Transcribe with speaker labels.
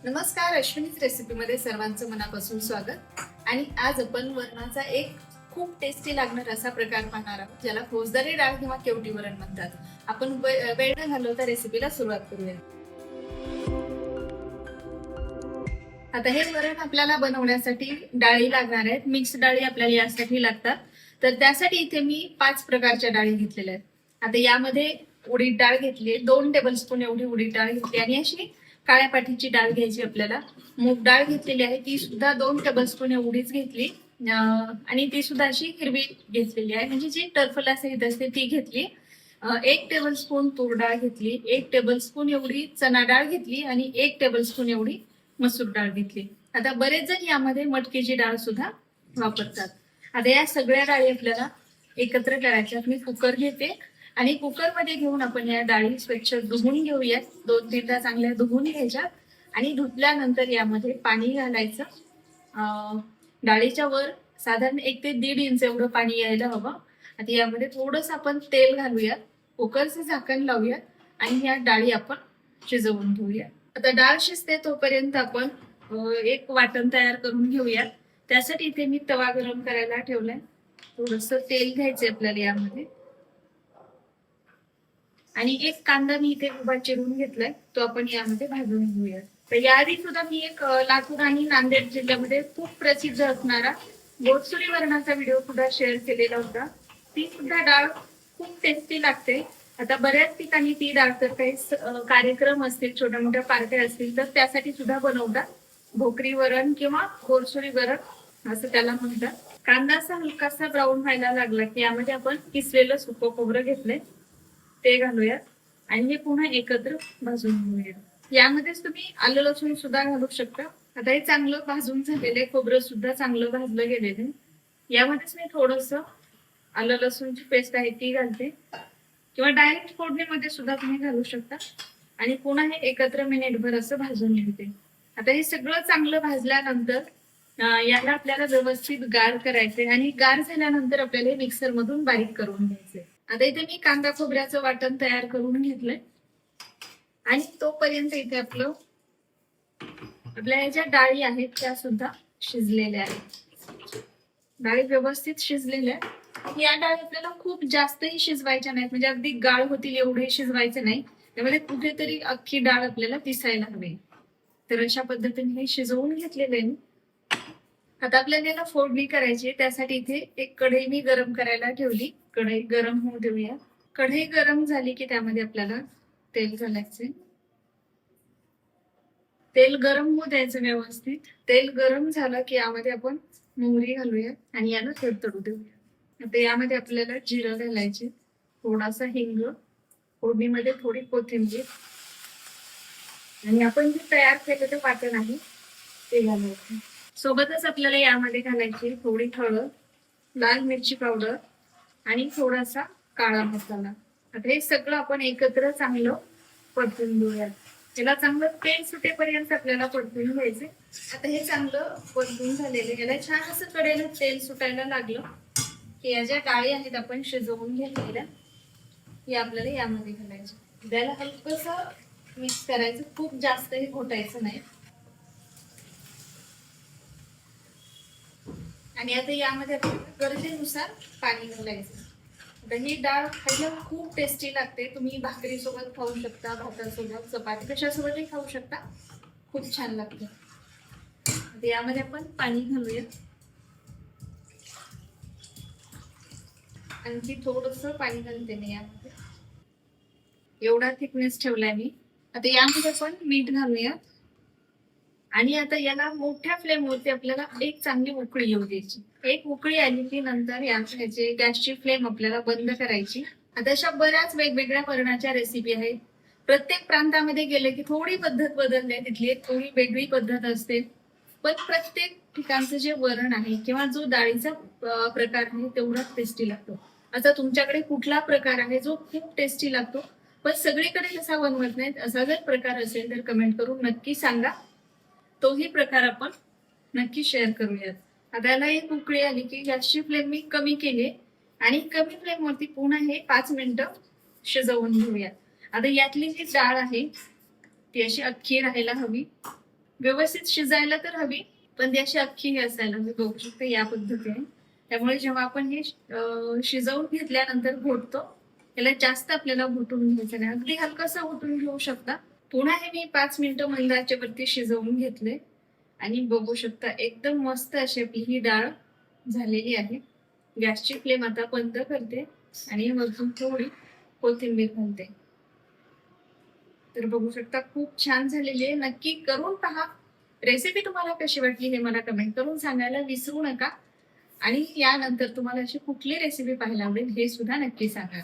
Speaker 1: नमस्कार, अश्विनीच रेसिपीमध्ये सर्वांचं मनापासून स्वागत. आणि आज आपण वरणाचा एक खूप टेस्टी लागणार असा प्रकार पाहणार आहोत, ज्याला फौजदारी डाळ किंवा केवटी वरण म्हणतात. आपण वेळ न घालवता रेसिपीला सुरुवात करूया. आता हे वरण आपल्याला बनवण्यासाठी डाळी लागणार आहेत. मिक्स डाळी आपल्याला यासाठी लागतात. तर त्यासाठी इथे मी 5 प्रकारच्या डाळी घेतलेल्या आहेत. आता यामध्ये उडीद डाळ घेतली, 2 टेबलस्पून एवढी उडीद डाळ घेतली, आणि अशी काळ्या पाठीची डाळ घ्यायची आपल्याला. मूग डाळ घेतलेली आहे, ती सुद्धा 2 टेबलस्पून एवढीच घेतली, आणि ती सुद्धा अशी हिरवी घेतलेली आहे, म्हणजे जी टरफला सहित असते ती घेतली. 1 टेबलस्पून तूर डाळ घेतली, 1 टेबलस्पून एवढी चना डाळ घेतली, आणि 1 टेबलस्पून एवढी मसूर डाळ घेतली. आता बरेच जण यामध्ये मटकीची डाळ सुद्धा वापरतात. आता या सगळ्या डाळी आपल्याला एकत्र करायच्या. मी कुकर घेते आणि कुकरमध्ये घेऊन आपण या डाळी स्वच्छ धुवून घेऊयात. 2-3दा चांगल्या धुवून घ्यायच्या, आणि धुतल्यानंतर यामध्ये पाणी घालायचं. डाळीच्या वर साधारण 1 ते 1.5 इंच एवढं पाणी यायला हवं. आता यामध्ये थोडंसं आपण तेल घालूयात, कुकरचं झाकण लावूयात, आणि या डाळी आपण शिजवून घेऊया. आता डाळ शिजते तोपर्यंत आपण एक वाटण तयार करून घेऊयात. त्यासाठी इथे मी तवा गरम करायला ठेवलाय. थोडस तेल घ्यायचंय आपल्याला यामध्ये, आणि एक कांदा मी इथे उभा चिरून घेतलाय, तो आपण यामध्ये भाजून घेऊया. तर याआधी सुद्धा मी एक लातूर आणि नांदेड जिल्ह्यामध्ये खूप प्रसिद्ध असणारा गोडसुरी वरणाचा व्हिडिओ सुद्धा शेअर केलेला होता. ती सुद्धा डाळ खूप टेस्टी लागते. आता बऱ्याच ठिकाणी ती डाळ तर काही कार्यक्रम असतील, छोट्या मोठ्या पार्ट्या असतील, तर त्यासाठी सुद्धा बनवतात. भोकरी वरण किंवा गोडसुरी वरण असं त्याला म्हणतात. कांदा असा हलकासा ब्राऊन व्हायला लागला की यामध्ये आपण किसलेलं सुकं खोबरं घेतलंय, ते घालूयात, आणि हे पुन्हा एकत्र भाजून घेऊया. यामध्येच तुम्ही आलं लसूण सुद्धा घालू शकता. आता हे चांगलं भाजून झालेले खोबरं सुद्धा चांगलं भाजलं गेलेले. यामध्येच मी थोडस आलं लसूणची पेस्ट आहे ती घालते, किंवा डायरेक्ट फोडणीमध्ये सुद्धा तुम्ही घालू शकता, आणि पुन्हा हे एकत्र मिनिटभर असं भाजून घेते. आता हे सगळं चांगलं भाजल्यानंतर याला आपल्याला व्यवस्थित गार करायचे, आणि गार झाल्यानंतर आपल्याला मिक्सर मधून बारीक करून घ्यायचे. आता इथे मी कांदा खोबऱ्याचं वाटण तयार करून घेतलंय, आणि तोपर्यंत इथे आपल्या ज्या डाळी आहेत त्या सुद्धा शिजलेल्या आहेत. डाळी व्यवस्थित शिजलेल्या आहेत. या डाळी आपल्याला खूप जास्तही शिजवायच्या नाहीत, म्हणजे अगदी गाळ होतील एवढे शिजवायचे नाही. त्यामध्ये कुठेतरी अख्खी डाळ आपल्याला दिसायला हवी. तर अशा पद्धतीने हे शिजवून घेतलेले. आता आपल्याला याला फोडणी करायची, त्यासाठी इथे एक कढई मी गरम करायला ठेवली. कढई गरम होऊ देऊया. कढई गरम झाली की त्यामध्ये आपल्याला तेल घालायचे. तेल गरम होऊ द्यायचं व्यवस्थित. तेल गरम झालं की यामध्ये आपण मोहरी घालूया, आणि याला तडतडू देऊया. आता यामध्ये आपल्याला जिरं घालायचे, थोडासा हिंग, फोडणीमध्ये थोडी कोथिंबीर, आणि आपण जे तयार केलेलं वाटण आहे ते घालायचं. सोबतच आपल्याला यामध्ये घालायची थोडी हळद, लाल मिरची पावडर, आणि थोडासा काळा मसाला. आता हे सगळं आपण एकत्र चांगलं परतून घेऊयात. याला चांगलं तेल सुटेपर्यंत आपल्याला परतून घ्यायचे. आता हे चांगलं परतून झालेलं, याला छान असं कडेला तेल सुटायला लागलं की या ज्या डाळी आहेत आपण शिजवून घेतलेल्या, या आपल्याला यामध्ये घालायच्या. त्याला हलकंसं मिक्स करायचं, खूप जास्तही घोटायचं नाही. आणि आता यामध्ये आपण गरजेनुसार पाणी घालायचं. आता ही डाळ खायला खूप टेस्टी लागते. तुम्ही भाकरी सोबत खाऊ शकता, भातासोबत, चपाती कशासोबतही खाऊ शकता. खूप छान लागते. आता यामध्ये आपण पाणी घालूया, आणखी थोडस पाणी घालते मी यामध्ये. एवढा थिकनेस ठेवलाय मी. आता यामध्ये आपण मीठ घालूया, आणि आता याला मोठ्या फ्लेमवरती आपल्याला एक चांगली उकळी येऊ द्यायची. एक उकळी आली की नंतर याची गॅसची फ्लेम आपल्याला बंद करायची. आता अशा बऱ्याच वेगवेगळ्या वरणाच्या रेसिपी आहेत. प्रत्येक प्रांतामध्ये गेले की थोडी पद्धत बदलते, तिथली थोडी वेगळी पद्धत असते. पण प्रत्येक ठिकाणचं जे वरण आहे किंवा जो डाळीचा प्रकार आहे तेवढाच टेस्टी लागतो. आता तुमच्याकडे कुठला प्रकार आहे जो खूप टेस्टी लागतो पण सगळीकडे कसा बनवत नाहीत, असा जर प्रकार असेल तर कमेंट करून नक्की सांगा. तोही प्रकार आपण नक्की शेअर करूयात. आता याला एक उकळी आली की गॅसची फ्लेम मी कमी केली, आणि कमी फ्लेम वरती पुन्हा हे 5 मिनिटं शिजवून घेऊयात. आता यातली जी डाळ आहे ती अशी अख्खी राहायला हवी. व्यवस्थित शिजायला तर हवी, पण ती अशी अख्खी असायला मी बघू शकते या पद्धतीने. त्यामुळे जेव्हा आपण हे शिजवून घेतल्यानंतर घोटतो, त्याला जास्त आपल्याला घोटून घ्यायचं नाही, अगदी हलकंसं घोटून घेऊ शकता. पुन्हा हे मी 5 मिनिटं मंद आचेवरती शिजवून घेतले आणि बघू शकता एकदम मस्त अशी आपली ही डाळ झालेली आहे. गॅसची फ्लेम आता बंद करते आणि वरतून थोडी कोथिंबीर घालते. तर बघू शकता खूप छान झालेली आहे. नक्की करून पहा. रेसिपी तुम्हाला कशी वाटली हे मला कमेंट करून सांगायला विसरू नका. आणि यानंतर तुम्हाला अशी कुठली रेसिपी पाहायला आवडेल हे सुद्धा नक्की सांगा.